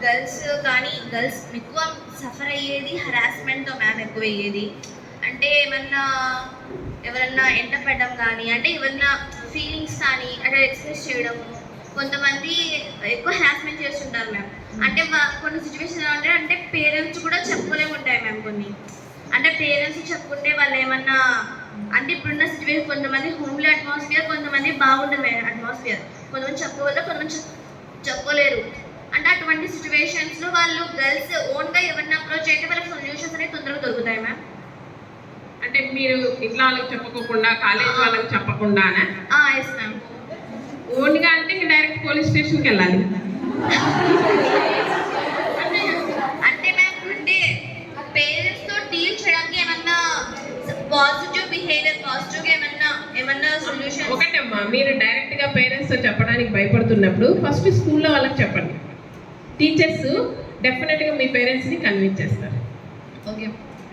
Girls ఎక్కువ suffer అయ్యేది హరాస్మెంట్తో ma'am, ఎక్కువ అయ్యేది. అంటే ఎవరన్నా ఎంట పడడం కానీ, అంటే ఎవరన్నా ఫీలింగ్స్ కానీ అట్లా ఎక్స్ప్రెస్ చేయడము. కొంతమంది ఎక్కువ హరాస్మెంట్ చేస్తుంటారు మ్యామ్. అంటే కొన్ని సిచ్యువేషన్ అంటే పేరెంట్స్ కూడా చెప్పుకోలేము ఉంటాయి మ్యామ్ కొన్ని. అంటే పేరెంట్స్ చెప్పుకుంటే వాళ్ళు ఏమన్నా, అంటే ఇప్పుడున్న సిచ్యువేషన్ కొంతమంది హోమ్లీ అట్మాస్ఫియర్, కొంతమంది బాగుంటుంది అట్మాస్ఫియర్, కొంతమంది చెప్పుకోవాలి, కొంతమంది చెప్పుకోలేరు. అంటే అటువంటి సిచ్యువేషన్స్లో వాళ్ళు గర్ల్స్ ఓన్గా ఎవరిని అప్రోచ్ అయితే వాళ్ళకి సొల్యూషన్స్ అనేవి తొందరగా దొరుకుతాయి మ్యామ్. అంటే మీరు ఇంట్లో వాళ్ళకి చెప్పకుండా, కాలేజ్ వాళ్ళకి చెప్పకుండానా? Yes ma'am. ఓన్గా అంటే ఇంకా డైరెక్ట్ పోలీస్ స్టేషన్కి వెళ్ళాలి. అంటే మ్యామ్, అంటే పేరెంట్స్తో డీల్ చేయడానికి ఏమన్నా పాజిటివ్ బిహేవియర్, పాజిటివ్గా ఏమన్నా సొల్యూషన్? ఒకటమ్మా, మీరు డైరెక్ట్గా పేరెంట్స్తో చెప్పడానికి భయపడుతున్నప్పుడు ఫస్ట్ స్కూల్లో వాళ్ళకి చెప్పండి. టీచర్స్ డెఫినెట్గా మీ పేరెంట్స్ని కన్విన్స్ చేస్తారు. ఓకే.